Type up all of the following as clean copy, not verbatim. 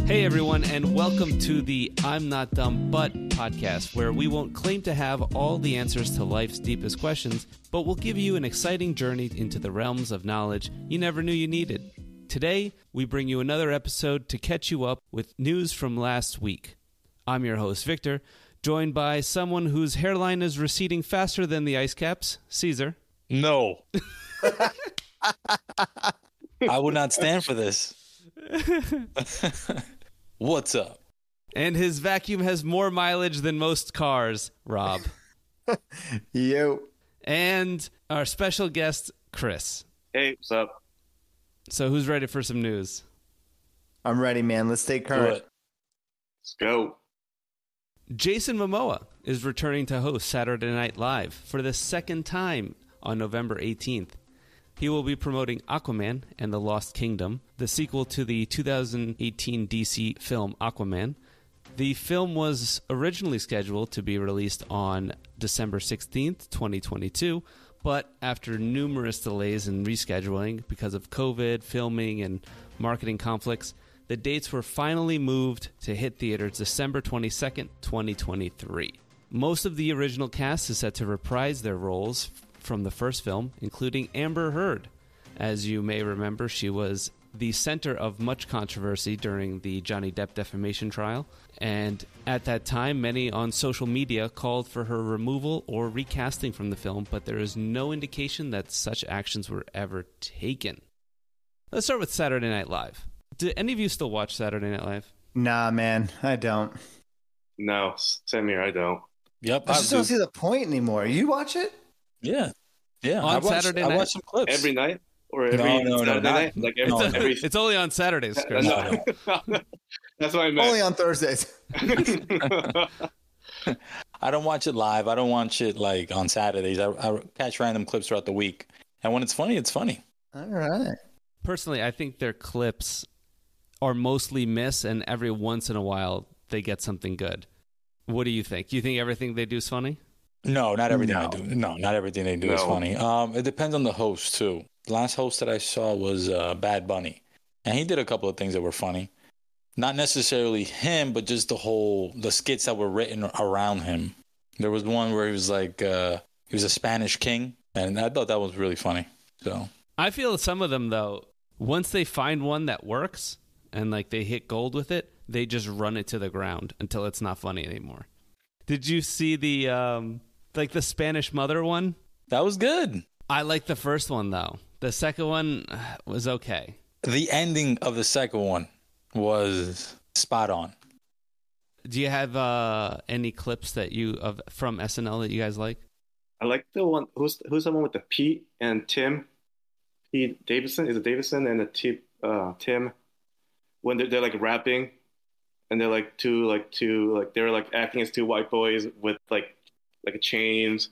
Hey everyone, and welcome to the I'm Not Dumb But podcast, where we won't claim to have all the answers to life's deepest questions, but we'll give you an exciting journey into the realms of knowledge you never knew you needed. Today, we bring you another episode to catch you up with news from last week. I'm your host, Victor, joined by someone whose hairline is receding faster than the ice caps, Caesar. No. I would not stand for this. What's up? And his vacuum has more mileage than most cars, Rob. Yo. And our special guest, Chris. Hey, what's up? So who's ready for some news? I'm ready, man. Let's stay current. Let's go. Jason Momoa is returning to host Saturday Night Live for the second time on November 18th. He will be promoting Aquaman and the Lost Kingdom, the sequel to the 2018 DC film Aquaman. The film was originally scheduled to be released on December 16th, 2022, but after numerous delays and rescheduling because of COVID, filming, and marketing conflicts, the dates were finally moved to hit theaters December 22nd, 2023. Most of the original cast is set to reprise their roles from the first film, including Amber Heard. As you may remember, she was the center of much controversy during the Johnny Depp defamation trial, and at that time, many on social media called for her removal or recasting from the film, but there is no indication that such actions were ever taken. Let's start with Saturday Night Live. Do any of you still watch Saturday Night Live? Nah, man, I don't. No, same here. I don't. Yep. I just don't see the point anymore. You watch it? Yeah. On Saturday night? I watched some clips. Every night? Or every Saturday night? Like every... It's only on Saturdays, Chris. No. That's what I meant. Only on Thursdays. I don't watch it live. I don't watch it like on Saturdays. I catch random clips throughout the week. And when it's funny, it's funny. All right. Personally, I think their clips are mostly miss, and every once in a while they get something good. What do you think? Do you think everything they do is funny? No, not everything they do. No, not everything they do is funny. It depends on the host, too. The last host that I saw was Bad Bunny. And he did a couple of things that were funny. Not necessarily him, but just the skits that were written around him. There was one where he was like, he was a Spanish king. And I thought that was really funny. So I feel some of them, though, once they find one that works and like they hit gold with it, they just run it to the ground until it's not funny anymore. Did you see the the Spanish mother one? That was good. I liked the first one, though. The second one was okay. The ending of the second one was spot on. Do you have any clips that from SNL that you guys like? I like the one. Who's the one with the Pete and Tim? Pete Davidson? Is it Davidson and the Tim? When they're like rapping, and they're like they're like acting as two white boys with like chains,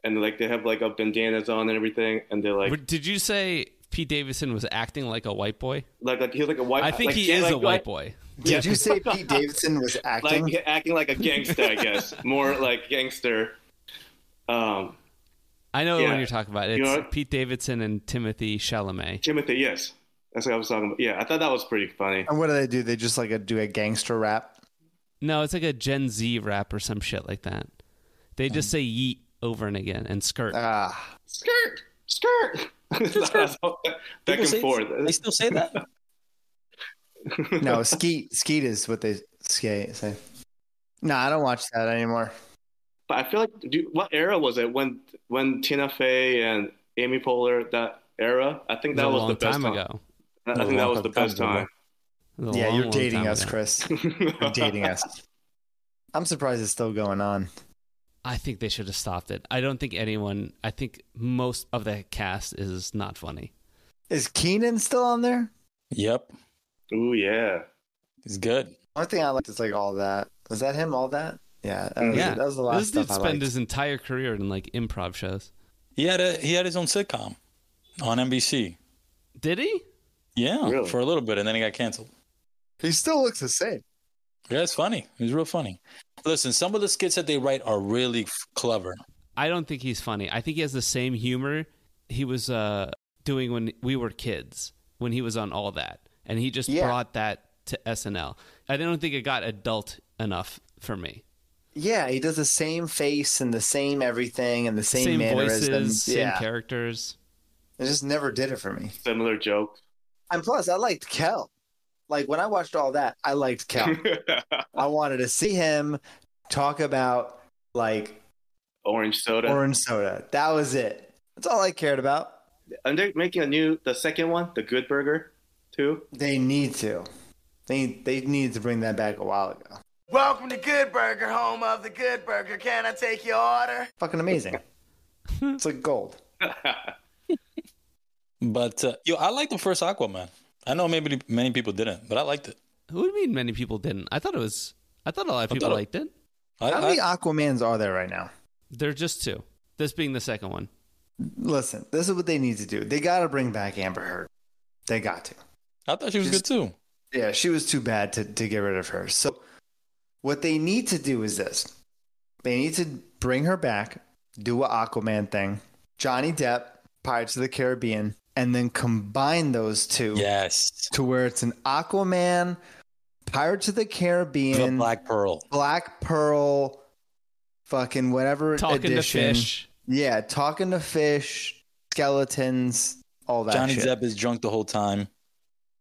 and like they have like a bandanas on and everything, and they're like. Did you say Pete Davidson was acting like a white boy? Like he's like a white. I think he is a white boy. Did you say Pete Davidson was acting? Like acting like a gangster, I guess. More like gangster. I know what you're talking about. It's you know Pete Davidson and Timothy Chalamet. Timothy, yes. That's what I was talking about. Yeah, I thought that was pretty funny. And what do? They just do a gangster rap? No, it's like a Gen Z rap or some shit like that. They just say yeet over and again and skirt. Skirt. Back and forth. They still say that? No, skeet is what they say. No, I don't watch that anymore. But I feel like, what era was it when Tina Fey and Amy Poehler, that era? I think that was the best time ago. I think that was the best time. Yeah, you're dating us, Chris. You're dating us. I'm surprised it's still going on. I think they should have stopped it. I think most of the cast is not funny. Is Keenan still on there? Yep. Ooh, yeah. He's good. One thing I liked is like All That. Was that him, All That? Yeah. That was the last stuff I liked. This dude spent his entire career in like improv shows. He had his own sitcom on NBC. Did he? Yeah, really? For a little bit, and then he got canceled. He still looks the same. Yeah, it's funny. He's real funny. Listen, some of the skits that they write are really clever. I don't think he's funny. I think he has the same humor he was doing when we were kids, when he was on All That. And he just brought that to SNL. I don't think it got adult enough for me. Yeah, he does the same face and the same everything and the same mannerisms. Voices, same characters. It just never did it for me. Similar jokes. And plus, I liked Kel. Like, when I watched all that, I liked Kel. I wanted to see him talk about, like... Orange soda. That was it. That's all I cared about. And they're making the second one, the Good Burger, too. They need to. They needed to bring that back a while ago. Welcome to Good Burger, home of the Good Burger. Can I take your order? Fucking amazing. It's like gold. But, I liked the first Aquaman. I know maybe many people didn't, but I liked it. Who do you mean many people didn't? I thought a lot of people liked it. How many Aquamans are there right now? There are just 2. This being the second one. Listen, this is what they need to do. They got to bring back Amber Heard. They got to. I thought she was good too. Yeah, she was too bad to get rid of her. So what they need to do is this. They need to bring her back, do an Aquaman thing, Johnny Depp, Pirates of the Caribbean, and then combine those two. Yes. To where it's an Aquaman, Pirates of the Caribbean, Black Pearl, fucking whatever Talking edition. to fish. Yeah, talking to fish, skeletons, all that Johnny shit. Depp is drunk the whole time.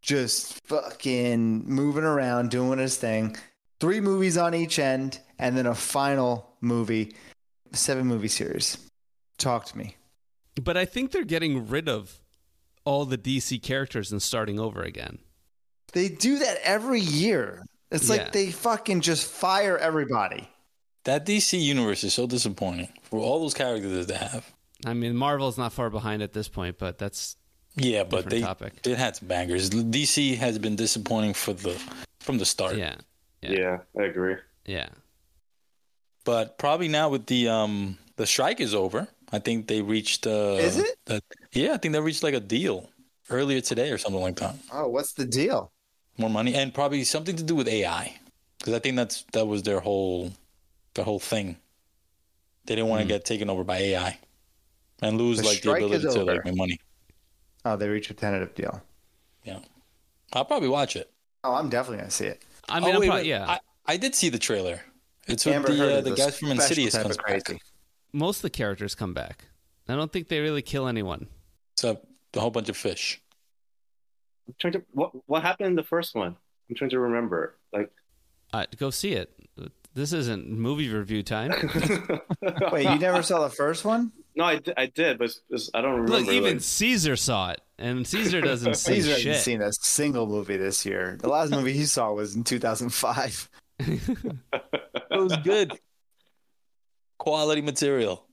Just fucking moving around, doing his thing. 3 movies on each end, and then a final movie. 7-movie series. Talk to me. But I think they're getting rid of all the DC characters and starting over again. They do that every year. It's like they fucking just fire everybody. That DC universe is so disappointing for all those characters they have. I mean, Marvel's not far behind at this point, but that's but they topic. had some bangers. DC has been disappointing from the start. Yeah, I agree. Yeah. But probably now with the strike is over, I think they reached. Is it? I think they reached like a deal earlier today or something like that. Oh, what's the deal? More money and probably something to do with AI, because I think that was their whole thing. They didn't want to get taken over by AI and lose the ability to make money. Oh, they reached a tentative deal. Yeah, I'll probably watch it. Oh, I'm definitely gonna see it. I mean, I did see the trailer. It's with the guys from Insidious comes back. Most of the characters come back. I don't think they really kill anyone. Except a whole bunch of fish. I'm trying to what happened in the first one? I'm trying to remember. Like, go see it. This isn't movie review time. Wait, you never saw the first one? No, I did, but I don't remember. Look, even Caesar saw it, and Caesar doesn't see Caesar shit. hasn't seen a single movie this year. The last movie he saw was in 2005. It was good. Quality material.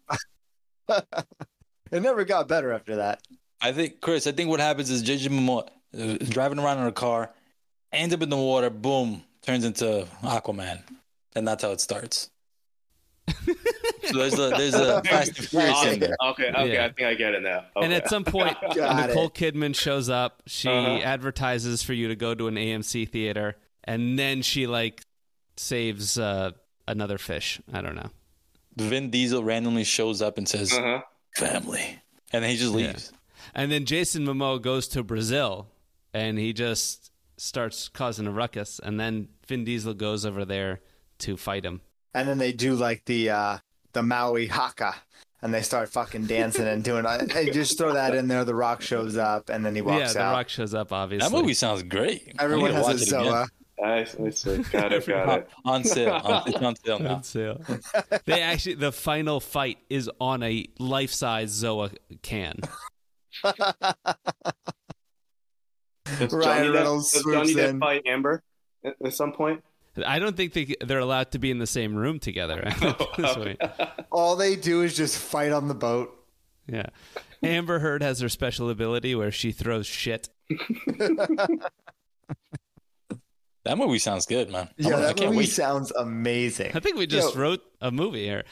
It never got better after that. I think what happens is Jason Momoa is driving around in a car, ends up in the water, boom, turns into Aquaman. And that's how it starts. So there's a Fast and Furious in there. Okay, yeah. I think I get it now. Okay. And at some point, Nicole Kidman shows up. She advertises for you to go to an AMC theater, and then she saves another fish. I don't know. Vin Diesel randomly shows up and says, "Family," and then he just leaves. Yeah. And then Jason Momoa goes to Brazil, and he just starts causing a ruckus. And then Vin Diesel goes over there to fight him. And then they do the Maui haka, and they start fucking dancing and doing it. Hey, just throw that in there. The Rock shows up, and then he walks out. Yeah, The Rock shows up, obviously. That movie sounds great. Everyone has a Zoa. I see. Got it. On sale. It's on sale now. On sale. The final fight is on a life-size Zoa can. Ryan Reynolds swoops in. Fight Amber at some point? I don't think they're allowed to be in the same room together at this point. All they do is just fight on the boat. Yeah. Amber Heard has her special ability where she throws shit. That movie sounds good, man. Yeah, that movie sounds amazing. I think we just wrote a movie here.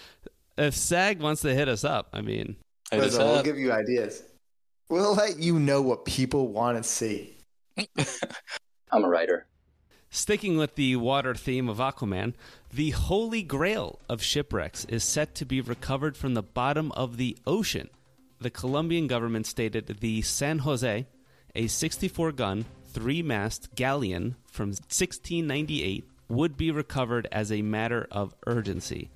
If SAG wants to hit us up, I mean... We'll give you ideas. We'll let you know what people want to see. I'm a writer. Sticking with the water theme of Aquaman, the holy grail of shipwrecks is set to be recovered from the bottom of the ocean. The Colombian government stated the San Jose, a 64-gun, three-mast galleon from 1698 would be recovered as a matter of urgency.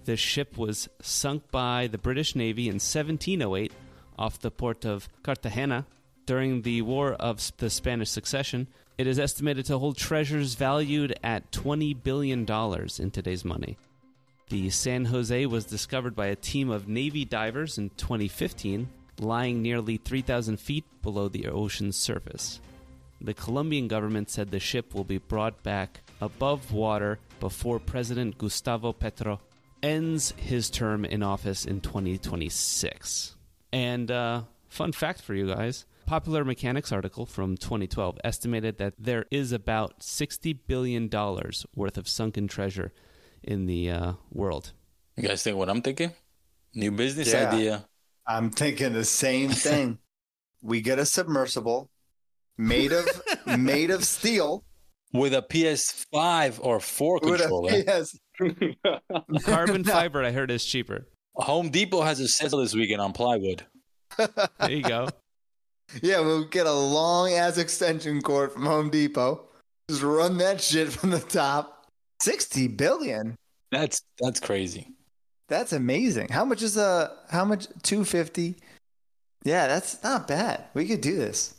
The ship was sunk by the British Navy in 1708 off the port of Cartagena during the War of the Spanish Succession. It is estimated to hold treasures valued at $20 billion in today's money. The San Jose was discovered by a team of Navy divers in 2015, lying nearly 3,000 feet below the ocean's surface. The Colombian government said the ship will be brought back above water before President Gustavo Petro ends his term in office in 2026. And fun fact for you guys, Popular Mechanics article from 2012 estimated that there is about $60 billion worth of sunken treasure in the world. You guys think what I'm thinking? New business idea. I'm thinking the same thing. We get a submersible made of steel with a PS5 or 4 controller. Yes. Carbon fiber, I heard, is cheaper. Home Depot has a sale this weekend on plywood. There you go. Yeah, we'll get a long ass extension cord from Home Depot. Just run that shit from the top. $60 billion. That's crazy. That's amazing. How much is $250? Yeah, that's not bad. We could do this.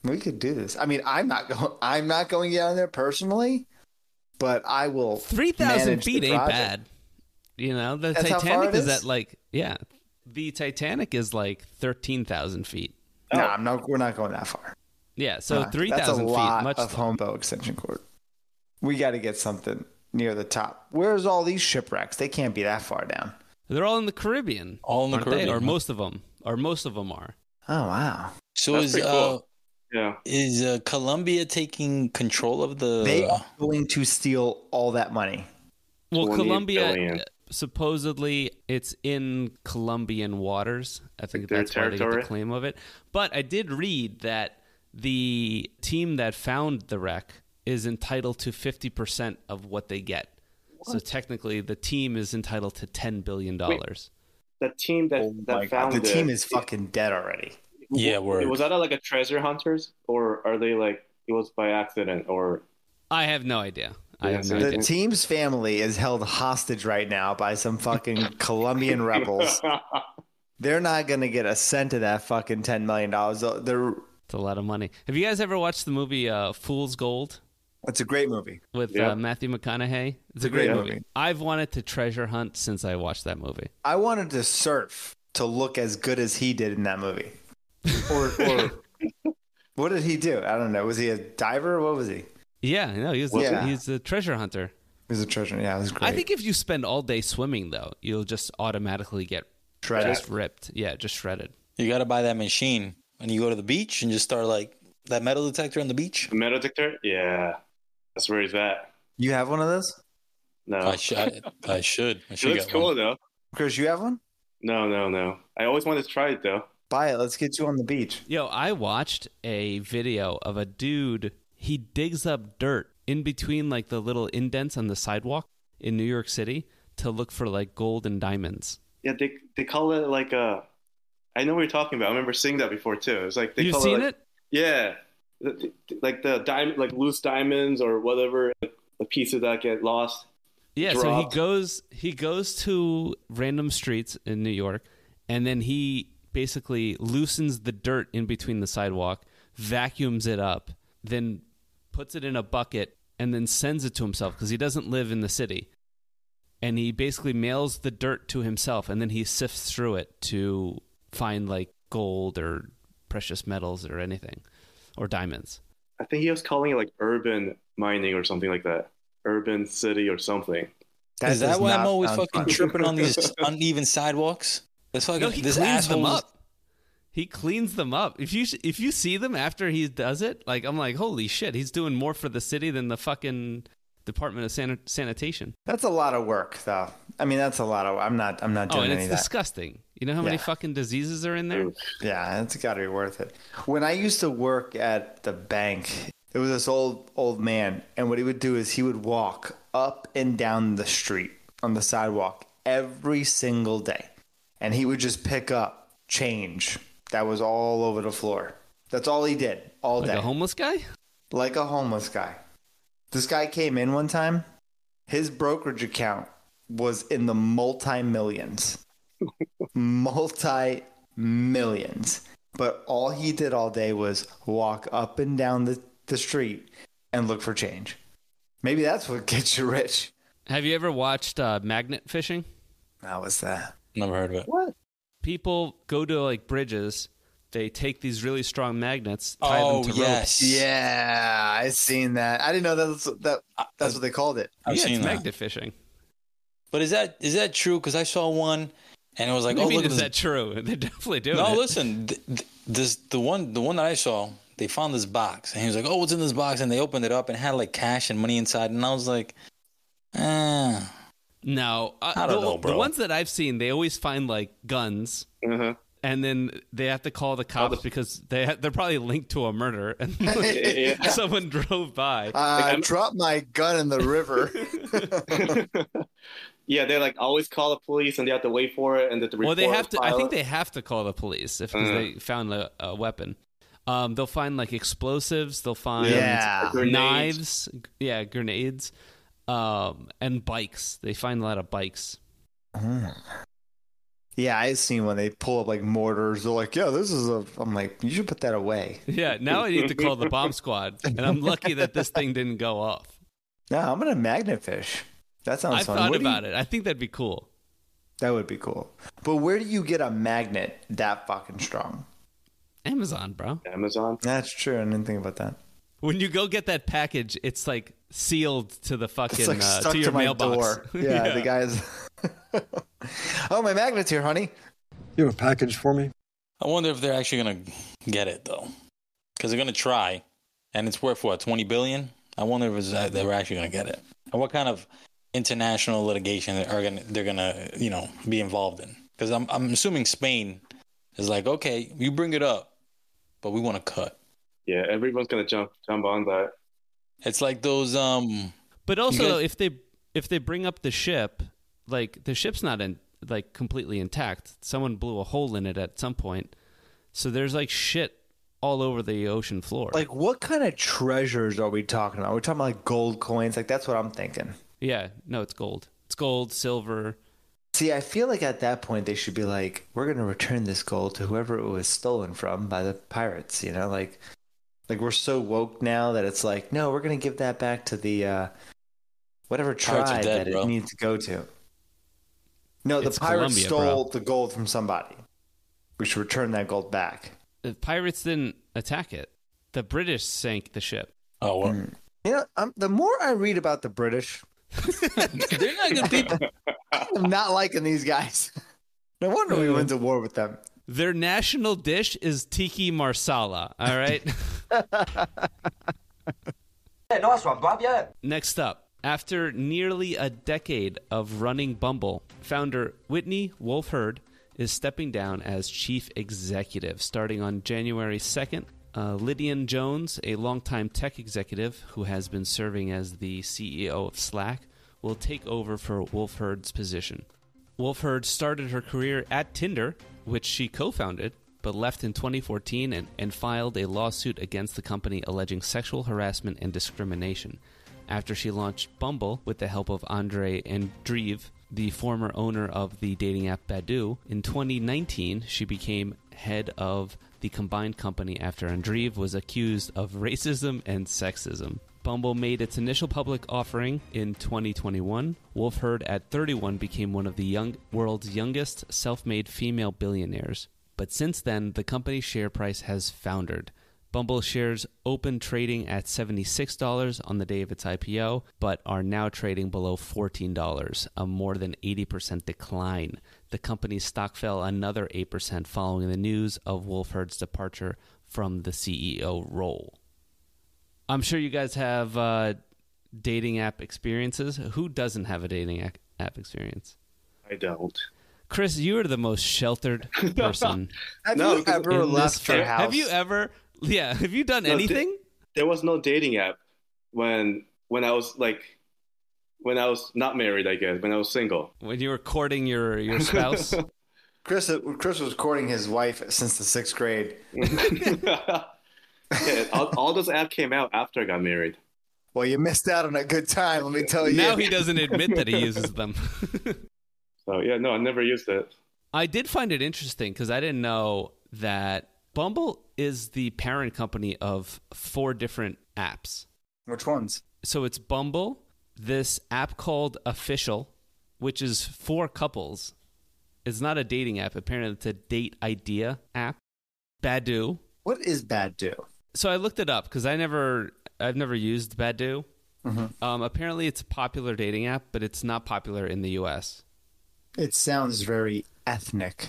We could do this. I mean, I'm not going down there personally, but I will. 3,000 feet ain't bad. You know, the That's Titanic is at the Titanic is like 13,000 feet. No, we're not going that far. Yeah, so 3,000 feet. That's a lot much of Home Depot extension cord. We got to get something near the top. Where's all these shipwrecks? They can't be that far down. They're all in the Caribbean. All in the Caribbean, or most of them, are. Oh wow! So That's pretty cool. Is Colombia taking control of the? They are going to steal all that money. Well, Colombia, billion. supposedly it's in Colombian waters. I think that's why they get the claim of it. But I did read that the team that found the wreck is entitled to 50% of what they get. What? So technically, the team is entitled to $10 billion. Wait, the team that found the team is fucking dead already. Yeah, was that like a treasure hunters, or are they like it was by accident, or? I have no idea. The team's family is held hostage right now by some fucking Colombian rebels. They're not going to get a cent of that fucking $10 million. It's a lot of money. Have you guys ever watched the movie Fool's Gold? It's a great movie. With Matthew McConaughey? It's a great movie. I've wanted to treasure hunt since I watched that movie. I wanted to surf to look as good as he did in that movie. Or what did he do? I don't know. Was he a diver? What was he? Yeah, no, he's a treasure hunter. He's a treasure. Yeah, it was great. I think if you spend all day swimming, though, you'll just automatically get shredded. Just ripped. Yeah, just shredded. You got to buy that machine when you go to the beach and just start like that metal detector on the beach. The metal detector? Yeah. That's where he's at. You have one of those? No. I should. It looks cool, though. Chris, you have one? No. I always wanted to try it, though. Buy it. Let's get you on the beach. Yo, I watched a video of a dude. He digs up dirt in between like the little indents on the sidewalk in New York City to look for like gold and diamonds. Yeah, they call it like a. I know what you're talking about. I remember seeing that before too. It's like you've seen it? Yeah, like the diamond, like loose diamonds or whatever, the pieces that get lost. Yeah, dropped. So he goes to random streets in New York, and then he basically loosens the dirt in between the sidewalk, vacuums it up, then puts it in a bucket, and then sends it to himself because he doesn't live in the city. And he basically mails the dirt to himself, and then he sifts through it to find like gold or precious metals or anything, or diamonds. I think he was calling it like urban mining or something like that. Urban city or something. Is that why I'm always fucking tripping on these uneven sidewalks? That's why he cleans them up. He cleans them up. If you see them after he does it, like I'm like, holy shit, he's doing more for the city than the fucking Department of Sanitation. That's a lot of work, though. I mean, that's a lot of. I'm not doing any of that. Oh, and it's disgusting. You know how many fucking diseases are in there? Yeah, it's got to be worth it. When I used to work at the bank, there was this old man, and what he would do is he would walk up and down the street on the sidewalk every single day, and he would just pick up change that was all over the floor. That's all he did all day. Like a homeless guy? Like a homeless guy. This guy came in one time. His brokerage account was in the multi-millions. Multi-millions. But all he did all day was walk up and down the street and look for change. Maybe that's what gets you rich. Have you ever watched magnet fishing? How was that? Never heard of it. What? People go to like bridges. They take these really strong magnets, tie them to ropes. Yeah, I seen that. I didn't know that's what they called it. I've seen it's that. magnet fishing. But is that true? Because I saw one, and it was like, What do you look mean, at is this. that true? They're definitely doing it. No, listen. The one that I saw, they found this box, and he was like, "Oh, what's in this box?" And they opened it up, and it had like cash and money inside, and I was like, No, I don't know, bro. The ones that I've seen, they always find like guns, and then they have to call the cops because they're probably linked to a murder, and someone drove by. I dropped my gun in the river. Yeah, they like always call the police, and they have to wait for it, and the report. Well, they have to. I file think it. they have to call the police because they found a weapon. They'll find like explosives. They'll find knives. Yeah, grenades. And bikes. They find a lot of bikes. Yeah, I've seen when they pull up like mortars. They're like, "Yeah, this is a." I'm like, "You should put that away." Yeah, now I need to call the bomb squad, and I'm lucky that this thing didn't go off. No, I'm gonna magnet fish. That sounds fun. I thought about it. I think that'd be cool. That would be cool. But where do you get a magnet that fucking strong? Amazon, bro. Amazon. That's true. I didn't think about that. When you go get that package, it's like sealed to the fucking It's like stuck to your my mailbox. door. Yeah, the guy's. Oh, my magnet's here, honey. You have a package for me? I wonder if they're actually gonna get it though, because they're gonna try, and it's worth what, $20 billion. I wonder if they're actually gonna get it, and what kind of international litigation they're gonna be involved in. Because I'm assuming Spain is like, okay, you bring it up, but we want to cut. Yeah, everyone's gonna jump on that. It's like those. But also, if they bring up the ship, like the ship's not completely intact. Someone blew a hole in it at some point, so there's like shit all over the ocean floor. Like, what kind of treasures are we talking about? We're talking about like gold coins. Like, that's what I'm thinking. Yeah, no, it's gold. It's gold, silver. See, I feel like at that point they should be like, we're going to return this gold to whoever it was stolen from by the pirates, Like we're so woke now that it's like, no, we're going to give that back to the whatever tribe that it needs to go to. No, the pirates stole the gold from somebody. We should return that gold back. The pirates didn't attack it. The British sank the ship. Oh, well. The more I read about the British, they're not good people. I'm not liking these guys. No wonder we went to war with them. Their national dish is tiki marsala. All right. Hey, nice one, Bob. Yeah. Next up, after nearly a decade of running Bumble, founder Whitney Wolfe Herd is stepping down as chief executive starting on January 2nd. Lydian Jones, a longtime tech executive who has been serving as the CEO of Slack, will take over for Wolfe Herd's position. Wolfe Herd started her career at Tinder, which she co-founded, but left in 2014 and filed a lawsuit against the company alleging sexual harassment and discrimination. After she launched Bumble with the help of Andre Andreev, the former owner of the dating app Badoo, in 2019 she became head of the combined company after Andreev was accused of racism and sexism. Bumble made its initial public offering in 2021. Wolfe Herd, at 31, became one of the world's youngest self-made female billionaires. But since then, the company's share price has foundered. Bumble shares opened trading at $76 on the day of its IPO, but are now trading below $14, a more than 80% decline. The company's stock fell another 8% following the news of Wolfe Herd's departure from the CEO role. I'm sure you guys have dating app experiences. Who doesn't have a dating app experience? I don't. Chris, you are the most sheltered person. Have you ever left your house? Have you ever... Yeah, have you done anything? There was no dating app when I was not married, I guess, when I was single. When you were courting your spouse? Chris was courting his wife since the 6th grade. Yeah, all those apps came out after I got married. Well, you missed out on a good time, let me tell you. Now he doesn't admit that he uses them. So yeah, no, I never used it. I did find it interesting because I didn't know that Bumble is the parent company of 4 different apps. Which ones? So it's Bumble, this app called Official, which is for couples. It's not a dating app. Apparently, it's a date idea app. Badoo. What is Badoo? So I looked it up because I've never used Badoo. Mm-hmm. Apparently, it's a popular dating app, but it's not popular in the U.S. It sounds very ethnic.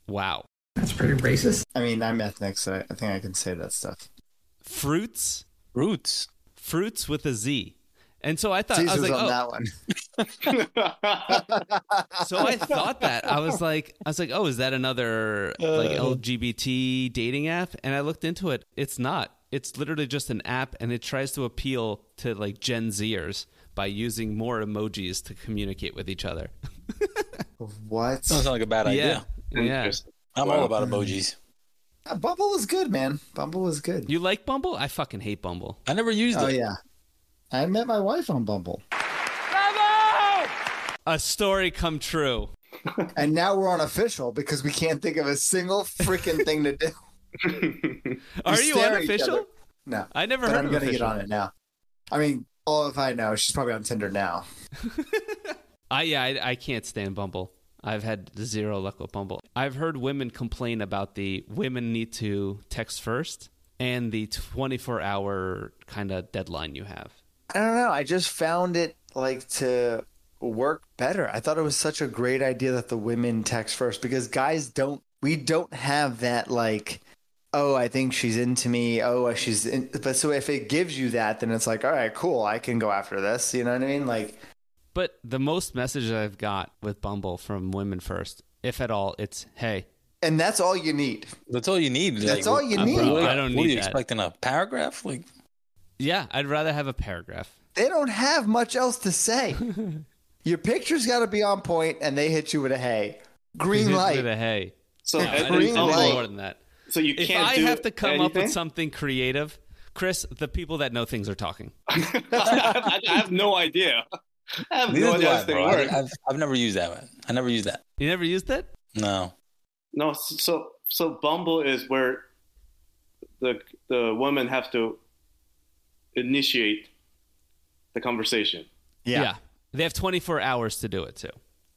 Wow. That's pretty racist. I mean, I'm ethnic, so I think I can say that stuff. Fruits with a Z. And so I thought, I was like, on oh. that one. So I thought that. I was like, oh, is that another like LGBT dating app? And I looked into it. It's not. It's literally just an app, and it tries to appeal to like Gen Zers by using more emojis to communicate with each other. What? Sounds like a bad idea. Yeah. I'm all about emojis. Bumble was good, man. Bumble was good. You like Bumble? I fucking hate Bumble. I never used it. Oh, yeah. I met my wife on Bumble. A story come true. And now we're on Official because we can't think of a single freaking thing to do. Are you on stare at each Official? other. No. I never But heard I'm of going to get Official. on it now. I mean, all if I know, she's probably on Tinder now. I can't stand Bumble. I've had zero luck with Bumble. I've heard women complain about the women need to text first and the 24-hour kind of deadline you have. I don't know. I just found it like to work better. I thought it was such a great idea that the women text first because guys don't have that like, oh, I think she's into me. Oh, she's in. But so if it gives you that, then it's like, all right, cool. I can go after this. You know what I mean? Like, but the most messages I've got with Bumble from women first, if at all, it's, hey. And that's all you need. That's all you need. That's all you need. Bro, I don't What are need you that. expecting? A paragraph? Like, Yeah, I'd rather have a paragraph. They don't have much else to say. Your picture's got to be on point, and they hit you with a hey. Green light. With a hey. So I Ed- didn't need light. more than that. So you If can't I do have to come up with anything? something creative, Chris, the people that know things are talking. I have no idea. I have neither no do idea I, how this thing bro. works. I've never used that one. I never used that. You never used it? No. No, so Bumble is where the women have to initiate the conversation, Yeah. They have 24 hours to do it too.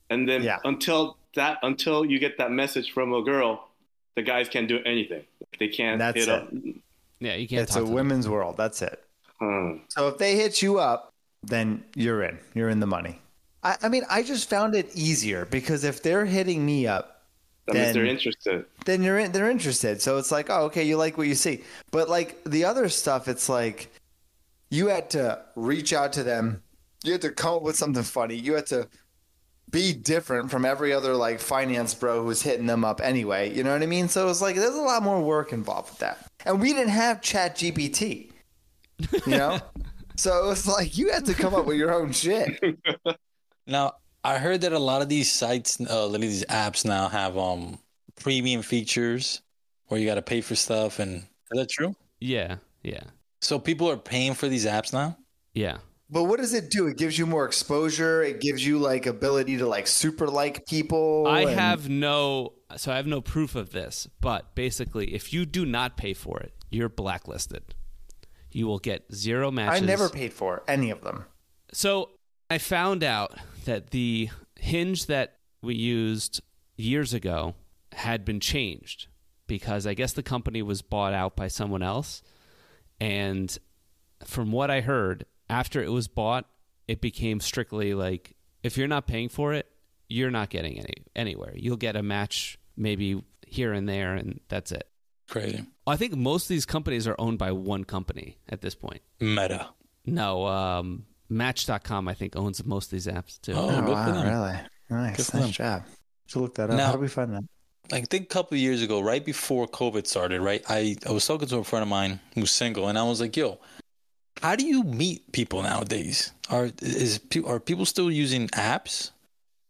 and then Yeah. until you get that message from a girl, the guys can't do anything. They can't That's hit it. up. Yeah, you can't It's talk a to them. women's world. That's it. Hmm. So if they hit you up, then you're in. You're in the money. I mean, I just found it easier because if they're hitting me up, That means Then- they're interested. then they're interested. So it's like, oh, okay, you like what you see. But like the other stuff, it's like you had to reach out to them. You had to come up with something funny. You had to be different from every other like finance bro who's hitting them up anyway. You know what I mean? So it's like there's a lot more work involved with that. And we didn't have Chat GPT. You know? So it was like you had to come up with your own shit. Now, I heard that a lot of these sites, a lot of these apps now have premium features where you got to pay for stuff. And is that true? Yeah. So people are paying for these apps now? Yeah. But what does it do? It gives you more exposure. It gives you like ability to like super like people. I and- have no proof of this, but basically if you do not pay for it, you're blacklisted. You will get 0 matches. I never paid for any of them. So I found out that the Hinge that we used years ago had been changed because I guess the company was bought out by someone else. And from what I heard, after it was bought, it became strictly like, if you're not paying for it, you're not getting anywhere. You'll get a match maybe here and there, and that's it. Crazy. I think most of these companies are owned by one company at this point. Meta. No, Match.com, I think, owns most of these apps, too. Oh, Oh, good for wow, them. really? Nice. Good for Nice them. job. Should look that up. Now- How do we find that? I think a couple of years ago, right before COVID started, right? I was talking to a friend of mine who's single, and I was like, yo, how do you meet people nowadays? Are people still using apps?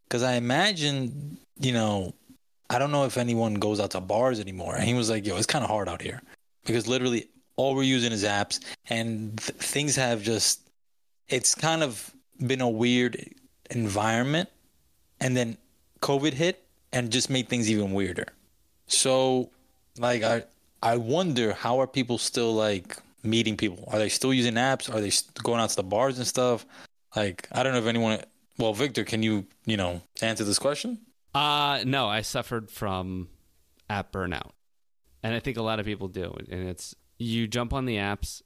Because I imagine, I don't know if anyone goes out to bars anymore. And he was like, yo, it's kind of hard out here. Because literally all we're using is apps, and things have just, it's kind of been a weird environment, and then COVID hit and just made things even weirder. So, like, I wonder, how are people still, like, meeting people? Are they still using apps? Are they going out to the bars and stuff? Like, I don't know if anyone... Well, Victor, can you answer this question? No, I suffered from app burnout. And I think a lot of people do. And it's, you jump on the apps,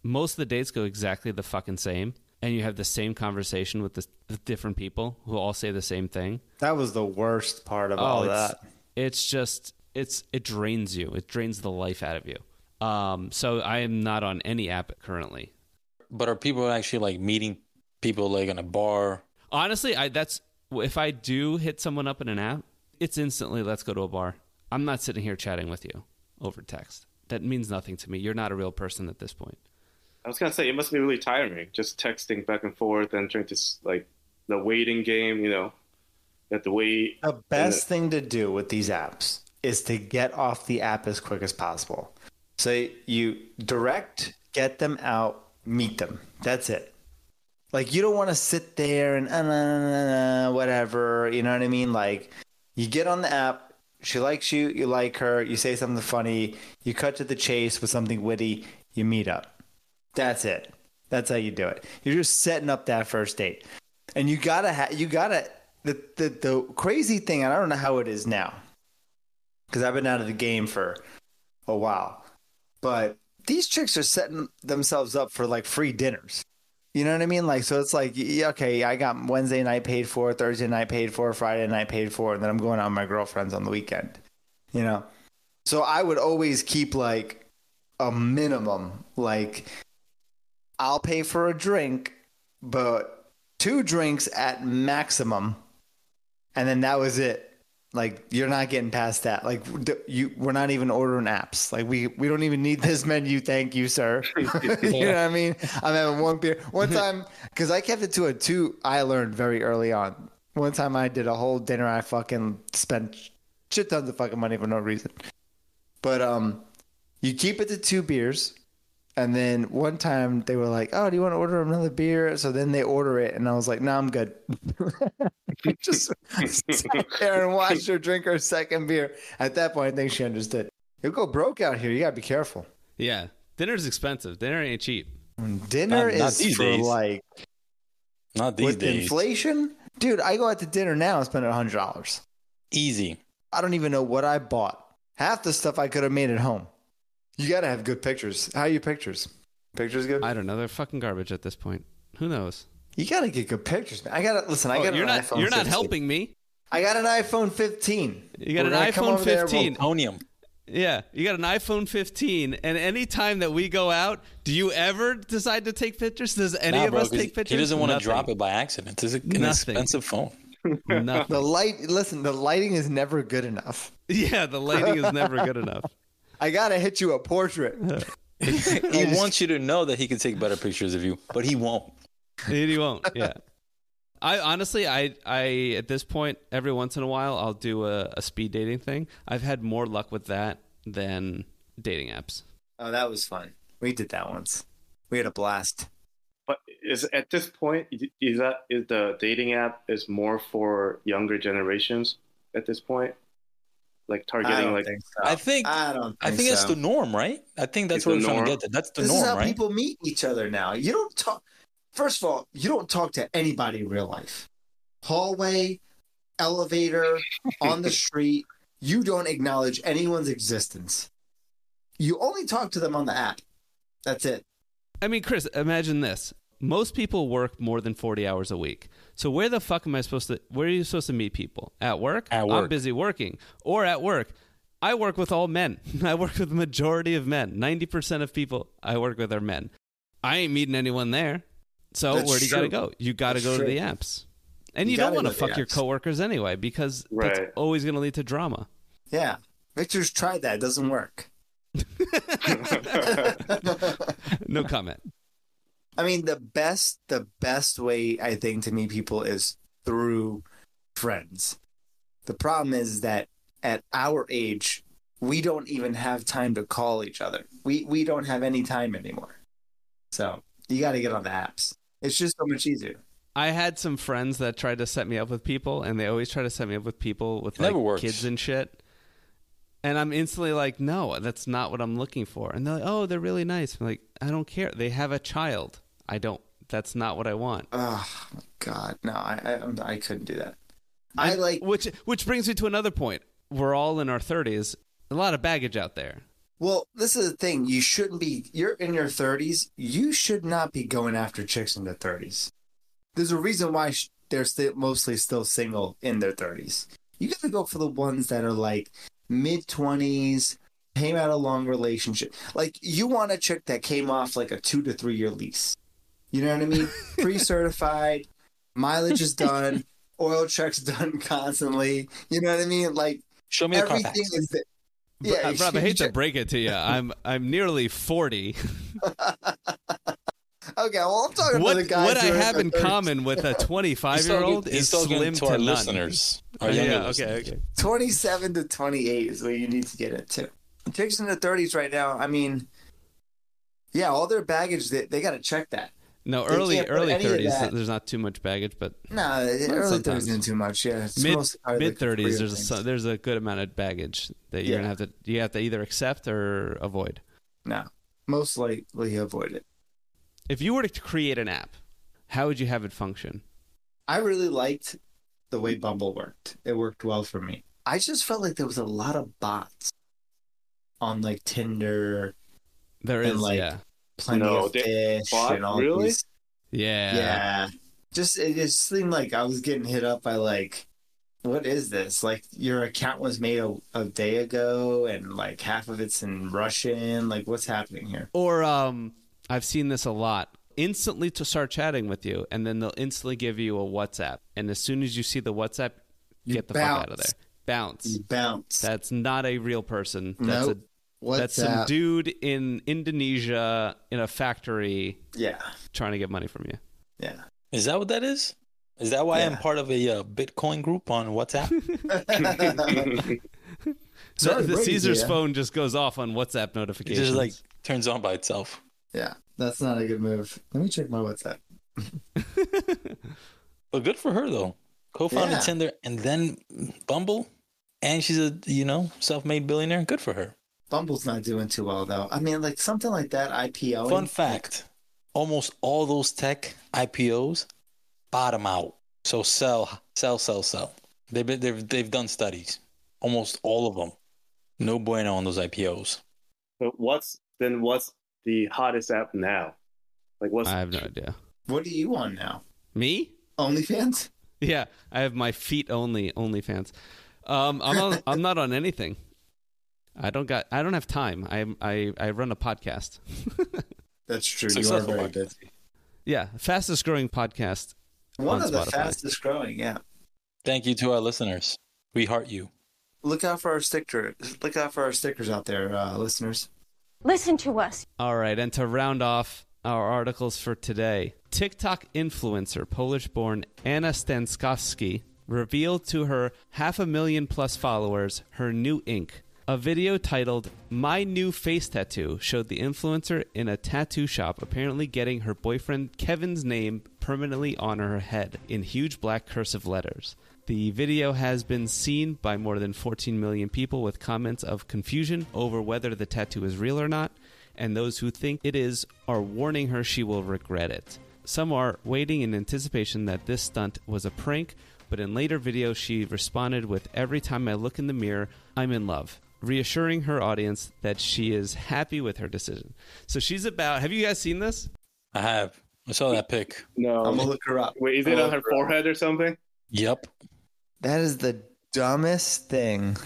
most of the dates go exactly the fucking same, and you have the same conversation with the different people who all say the same thing. That was the worst part of all that. It's just, it drains you. It drains the life out of you. So I am not on any app currently. But are people actually, like, meeting people, like, in a bar? Honestly, if I do hit someone up in an app, it's instantly, let's go to a bar. I'm not sitting here chatting with you over text. That means nothing to me. You're not a real person at this point. I was going to say, it must be really tiring, just texting back and forth and trying to, like, the waiting game, you have to wait. The best thing to do with these apps is to get off the app as quick as possible. So you get them out, meet them. That's it. Like, you don't want to sit there and whatever, you know what I mean? Like, you get on the app, she likes you, you like her, you say something funny, you cut to the chase with something witty, you meet up. That's it. That's how you do it. You're just setting up that first date. And the crazy thing, and I don't know how it is now, because I've been out of the game for a while, but these chicks are setting themselves up for, like, free dinners. You know what I mean? Like, so it's like, okay, I got Wednesday night paid for, Thursday night paid for, Friday night paid for, and then I'm going out with my girlfriends on the weekend, So I would always keep, like, a minimum. Like, I'll pay for a drink, but 2 drinks at maximum, and then that was it. Like, you're not getting past that. Like, we're not even ordering apps. Like, we don't even need this menu. Thank you, sir. You know what I mean? I'm having 1 beer. One time, because I kept it to a 2, I learned very early on. One time I did a whole dinner. I fucking spent shit tons of fucking money for no reason. But you keep it to 2 beers. And then one time they were like, oh, do you want to order another beer? So then they order it. And I was like, no, I'm good. Just sat there and watched her drink her second beer. At that point, I think she understood. You'll go broke out here. You got to be careful. Yeah. Dinner's expensive. Dinner ain't cheap. Dinner is for days. Like... Not these with days. Inflation? Dude, I go out to dinner now and spend $100. Easy. I don't even know what I bought. Half the stuff I could have made at home. You got to have good pictures. How are your pictures? Pictures good? I don't know. They're fucking garbage at this point. Who knows? You got to get good pictures, man. I got to listen. I got an iPhone 15. You're not helping me. I got an iPhone 15. You got an iPhone 15. Plutonium. Yeah, you got an iPhone 15, and any time that we go out, do you ever decide to take pictures? Does any of us take pictures? He doesn't want to drop it by accident. It's an expensive phone. Nothing. The lighting is never good enough. Yeah, the lighting is never good enough. I got to hit you a portrait. He wants you to know that he can take better pictures of you, but he won't. He won't, yeah. I honestly, I at this point, every once in a while, I'll do a speed dating thing. I've had more luck with that than dating apps. Oh, that was fun. We did that once. We had a blast. But is at this point, is the dating app is more for younger generations at this point? Like targeting, I think that's the norm, right? I think that's what we're trying to get to. That's the norm, right? This is how people meet each other now. You don't talk. First of all, you don't talk to anybody in real life. Hallway, elevator, on the street. You don't acknowledge anyone's existence. You only talk to them on the app. That's it. I mean, Chris, imagine this. Most people work more than 40 hours a week. So where the fuck am I supposed to, where are you supposed to meet people? At work? At work. I'm busy working. Or at work. I work with all men. I work with the majority of men. 90% of people I work with are men. I ain't meeting anyone there. So where do you got to go? You got to go to the apps. And you don't want to fuck your coworkers anyway, because that's always going to lead to drama. Yeah. Victor's tried that. It doesn't work. No comment. I mean, the best way, I think, to meet people is through friends. The problem is that at our age, we don't even have time to call each other. We don't have any time anymore. So you got to get on the apps. It's just so much easier. I had some friends that tried to set me up with people, and they always try to set me up with people with like kids and shit. And I'm instantly like, no, that's not what I'm looking for. And they're like, oh, they're really nice. I'm like, I don't care. They have a child. That's not what I want. Oh my God. No, I couldn't do that. Which brings me to another point. We're all in our 30s. A lot of baggage out there. Well, this is the thing. You're in your 30s. You should not be going after chicks in their 30s. There's a reason why they're mostly still single in their 30s. You got to go for the ones that are like mid-20s, came out a long relationship. Like, you want a chick that came off like a 2 to 3 year lease. You know what I mean? Pre-certified, mileage is done, oil checks done constantly. You know what I mean? Like, show me the everything is there. Yeah, Rob, I hate to break it to you. I'm nearly 40. Okay, well, I'm talking about the guys. What I have in common with a 25-year-old is slim to none. Listeners. Okay. 27 to 28 is where you need to get into. Chicks in their 30s right now, I mean, yeah, all their baggage, they got to check that. No, early 30s, there's not too much baggage, but no, early 30s isn't too much. Yeah, mid 30s, there's a good amount of baggage that you're gonna have to either accept or avoid. No, most likely avoid it. If you were to create an app, how would you have it function? I really liked the way Bumble worked. It worked well for me. I just felt like there was a lot of bots on like Tinder. There is, plenty of fish and all these. Yeah. It just seemed like I was getting hit up by like, what is this? Like, your account was made a day ago and like half of it's in Russian. Like, what's happening here? Or I've seen this a lot. Instantly to start chatting with you, and then they'll instantly give you a WhatsApp. And as soon as you see the WhatsApp, get the fuck out of there. Bounce. You bounce. That's not a real person. Nope. That's some dude in Indonesia in a factory trying to get money from you. Yeah. Is that what that is? Is that why I'm part of a Bitcoin group on WhatsApp? The Caesar's phone just goes off on WhatsApp notifications. It just like turns on by itself. Yeah, that's not a good move. Let me check my WhatsApp. But good for her, though. Co-founded Tinder and then Bumble. And she's a, self-made billionaire. Good for her. Bumble's not doing too well, though. I mean, like, something like that, IPO. Fun fact, almost all those tech IPOs bottom out. So sell. They've done studies. Almost all of them. No bueno on those IPOs. But what's the hottest app now? Like, I have no idea. What are you on now? Me? OnlyFans? Yeah, I have my feet only OnlyFans. I'm not on anything. I don't have time. I run a podcast. That's true. You are very busy. Yeah, fastest growing podcast. One of the fastest growing. Yeah. Thank you to our listeners. We heart you. Look out for our stickers. Look out for our stickers out there, listeners. Listen to us. All right, and to round off our articles for today, TikTok influencer, Polish-born Anna Stanskowski, revealed to her 500,000+ followers her new ink. A video titled "My New Face Tattoo" showed the influencer in a tattoo shop apparently getting her boyfriend Kevin's name permanently on her head in huge black cursive letters. The video has been seen by more than 14 million people with comments of confusion over whether the tattoo is real or not, and those who think it is are warning her she will regret it. Some are waiting in anticipation that this stunt was a prank, but in later videos she responded with, "Every time I look in the mirror, I'm in love," reassuring her audience that she is happy with her decision. So she's about... Have you guys seen this? I have. I saw that pic. No. I'm going to look her up. Wait, is it on her forehead or something? Yep. That is the dumbest thing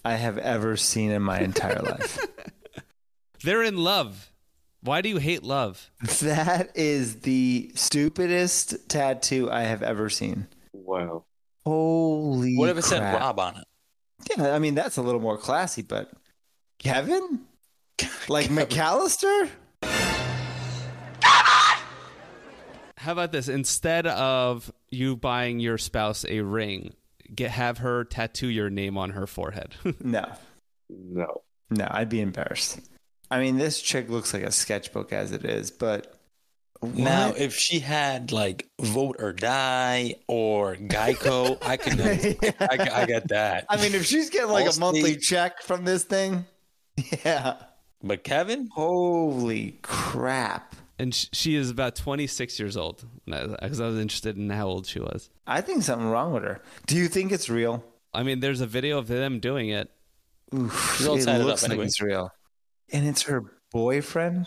I have ever seen in my entire life. They're in love. Why do you hate love? That is the stupidest tattoo I have ever seen. Wow. Holy What if it said crap. Rob on it? Yeah, I mean, that's a little more classy, but Kevin? Like McAllister? How about this? Instead of you buying your spouse a ring, have her tattoo your name on her forehead. No. No. No, I'd be embarrassed. I mean, this chick looks like a sketchbook as it is, but Now, what? if she had like Vote or Die or Geico, I can. I get that. I mean, if she's getting like a Allstate. monthly check from this thing, yeah. But Kevin, Holy crap. And she is about 26 years old, because I was interested in how old she was. I think something wrong with her. Do you think it's real? I mean, there's a video of them doing it. Oof, She's all it tatted looks up like anyway. it's real. And it's her boyfriend?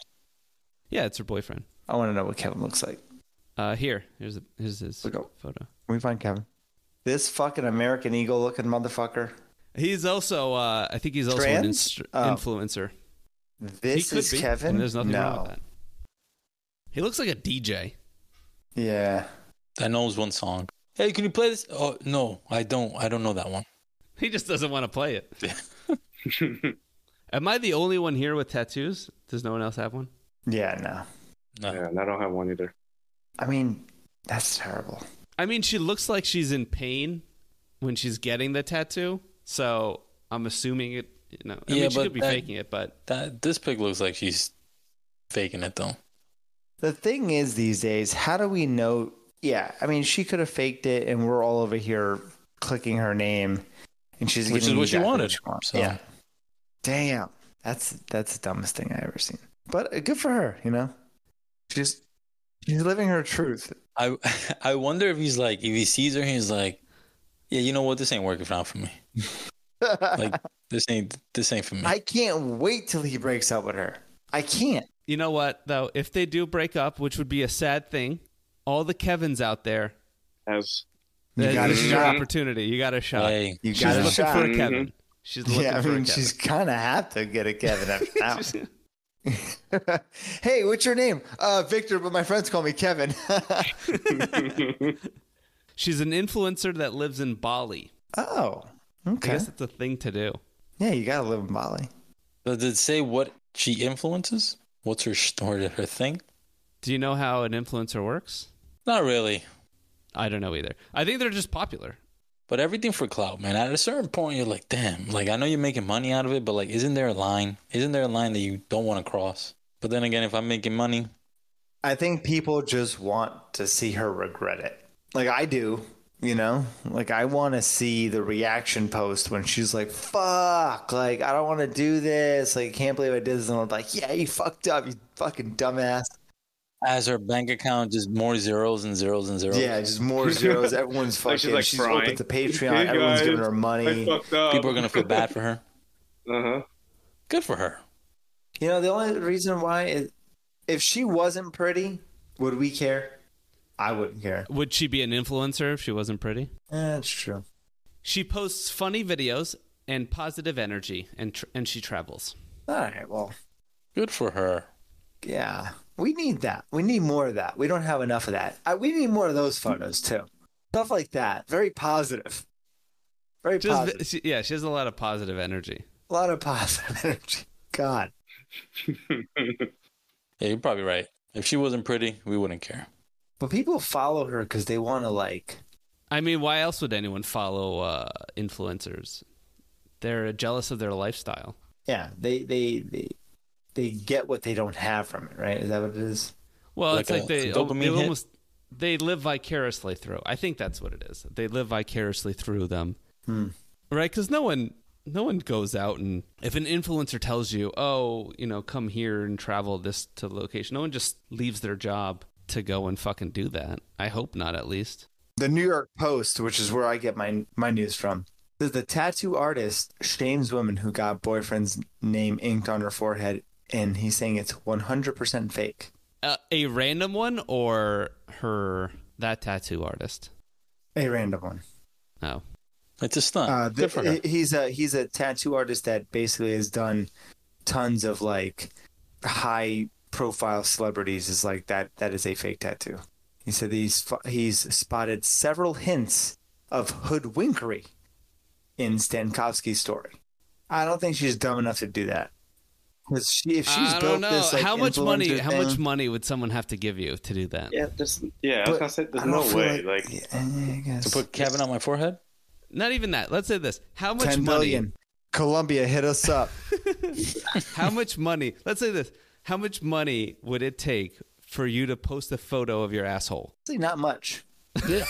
Yeah, it's her boyfriend. I want to know what Kevin looks like. Here's his Look up. photo. Can we find Kevin? This fucking American Eagle looking motherfucker. He's also, I think he's also an Trans? Oh. influencer. This He could is be, Kevin? and there's nothing wrong No. with that. He looks like a DJ. Yeah. that knows one song. Hey, can you play this? Oh no, I don't. I don't know that one. He just doesn't want to play it. Am I the only one here with tattoos? Does no one else have one? Yeah, no. No. Yeah, and I don't have one either. I mean, that's terrible. I mean, she looks like she's in pain when she's getting the tattoo. So I'm assuming it, I Yeah, mean, she but could be that- faking it, but This pic looks like she's faking it though. The thing is, these days, how do we know? Yeah, I mean, she could have faked it, and we're all over here clicking her name, and she's Which getting is what she exactly wanted, she wants. so. Yeah. Damn, that's the dumbest thing I ever seen. But good for her, She's living her truth. I wonder if he's like, if he sees her, he's like, yeah, you know what? This ain't working out for me. Like this ain't for me. I can't wait till he breaks up with her. I can't. you know what, though? If they do break up, which would be a sad thing, all the Kevins out there, As You got a this is your shot. opportunity. You got a shot. Hey, You She's got a looking shot. for a Kevin. She's looking Yeah, I for a mean, Kevin. she's kind of have to get a Kevin after now. Hey, what's your name? Victor, but my friends call me Kevin. She's an influencer that lives in Bali. Oh, I okay. guess it's a thing to do. Yeah, you gotta live in Bali. does it say what she influences? What's her her thing? Do you know how an influencer works? Not really. I don't know either. I think they're just popular. But everything for clout, man. At a certain point, you're like, damn. Like, I know you're making money out of it, but like, isn't there a line? Isn't there a line that you don't want to cross? But then again, if I'm making money, I think people just want to see her regret it. Like I do, Like I want to see the reaction post when she's like, fuck, like I don't want to do this. Like, can't believe I did this. And I'm like, yeah, you fucked up, you fucking dumbass. as her bank account just more zeros and zeros and zeros. Yeah, just more zeros. Everyone's Like she's, fucking. like, She's crying. open to Patreon. Hey, Everyone's guys, giving her I money. fucked up. People are gonna feel bad for her. Uh-huh. Good for her. The only reason why is if she wasn't pretty, would we care? I wouldn't care. Would she be an influencer if she wasn't pretty? That's true. She posts funny videos and positive energy, and she travels. All right, well, Good for her. yeah, we need that. We need more of that. We don't have enough of that. We need more of those photos too. Stuff like that. Very positive. Very positive. She has a lot of positive energy. A lot of positive energy. God. Yeah, you're probably right. If she wasn't pretty, we wouldn't care. But people follow her because they want to like. I mean, why else would anyone follow influencers? They're jealous of their lifestyle. Yeah, they get what they don't have from it, right? Is that what it is? Well, Like it's like a dopamine hit? they live vicariously through. I think that's what it is. They live vicariously through them, right? Because no one goes out and if an influencer tells you, oh, come here and travel this to the location, no one just leaves their job to go and fucking do that. I hope not, at least. The New York Post, which is where I get my news from, says the tattoo artist shames women who got boyfriend's name inked on her forehead, and he's saying it's 100% fake. A random one or that tattoo artist? A random one. Oh. It's a stunt. Good for her. He's a tattoo artist that basically has done tons of like high profile celebrities. Is like that is a fake tattoo. He said he's spotted several hints of hoodwinkery in Stankowski's story. I don't think she's dumb enough to do that. If she's I built don't know. this, like, How much money? influencer How thing- much money would someone have to give you to do that? Yeah, I was gonna say there's I don't no feel way. Like, yeah, I guess. To put Kevin on my forehead? Not even that. Let's say this: how much 10 money? billion. Columbia, hit us up. How much money? Let's say this. How much money would it take for you to post a photo of your asshole? See, not much. Yeah.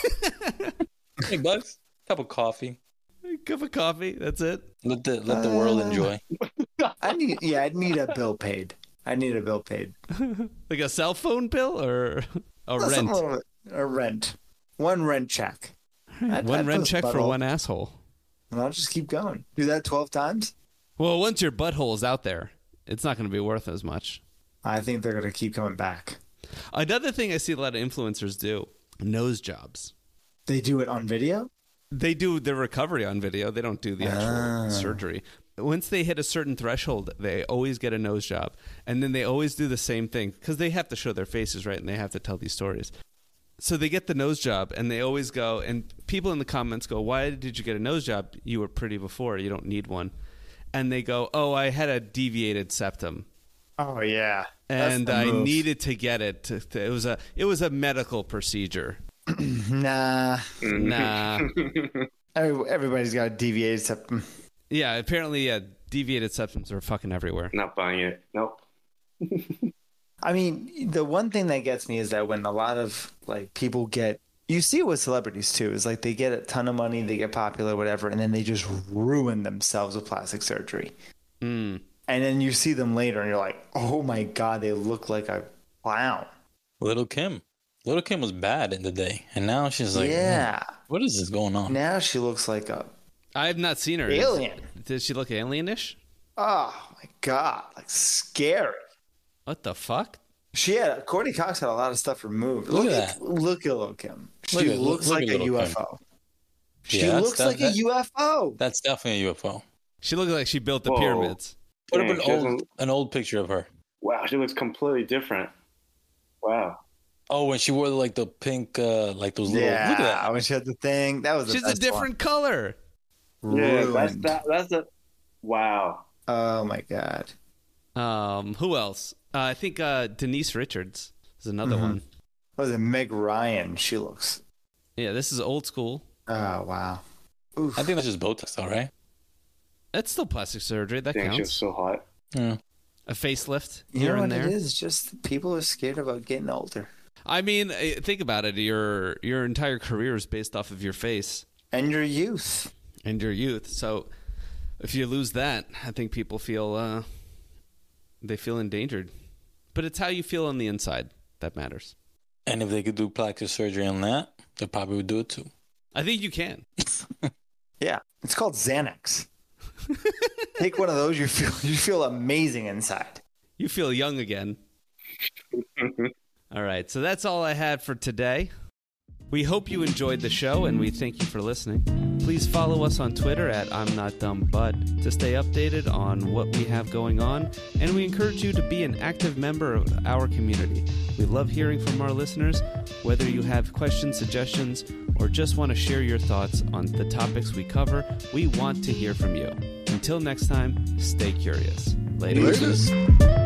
$20, cup of coffee. A cup of coffee. That's it. Let the world enjoy. I'd need a bill paid. Like a cell phone bill or a rent? A rent. One rent check. One rent check for one asshole. And I'll just keep going. Do that 12 times? Well, once your butthole is out there, it's not going to be worth as much. I think they're going to keep coming back. Another thing I see a lot of influencers do, nose jobs. They do it on video? They do the recovery on video. They don't do the actual surgery. Once they hit a certain threshold, they always get a nose job. And then they always do the same thing because they have to show their faces, right? And they have to tell these stories. So they get the nose job and they always go, and people in the comments go, why did you get a nose job? You were pretty before. You don't need one. And they go, oh, I had a deviated septum. Oh, yeah. And I needed to get it. It was a medical procedure. Nah. Nah. Everybody's got a deviated septum. Yeah, apparently deviated septums are fucking everywhere. Not buying it. Nope. I mean, the one thing that gets me is that when a lot of like people get, you see it with celebrities too, is like they get a ton of money, they get popular, whatever, and then they just ruin themselves with plastic surgery. Mm. And then you see them later and you're like, oh my God, they look like a clown. Little Kim was bad in the day. And now she's like, yeah. What is this going on? Now she looks like a I have not seen her. alien. Does she look alienish? Oh my God, like scary. What the fuck? Courtney Cox had a lot of stuff removed. Look at that. Look at Lil' Kim. She looks like a UFO. She looks like a UFO. That's definitely a UFO. She looks like she built the pyramids. Put up an old picture of her. Wow, she looks completely different. Wow. Oh, when she wore like the pink, like those little. Yeah, look at that. when she had the thing, that was. She's a different color. Yeah, Ruined. that's a. Wow. Oh my God. Who else? I think Denise Richards is another one. What was it? Meg Ryan. She looks. Yeah, this is old school. Oh wow. Oof. I think that's just Botox, all right. That's still plastic surgery. That Dang, she was counts. so hot. Yeah. A facelift You here know and what there. it is? Just people are scared about getting older. I mean, think about it. Your entire career is based off of your face And your youth. and your youth. So if you lose that, I think people feel they feel endangered. But it's how you feel on the inside that matters. And if they could do plastic surgery on that, they probably would do it too. I think you can. Yeah. It's called Xanax. Take one of those, you feel amazing inside. You feel young again. All right, so that's all I had for today. We hope you enjoyed the show, and we thank you for listening. Please follow us on Twitter at I'm Not Dumb Bud to stay updated on what we have going on, and we encourage you to be an active member of our community. We love hearing from our listeners, whether you have questions, suggestions, or just want to share your thoughts on the topics we cover. We want to hear from you. Until next time, stay curious. Later. Laters.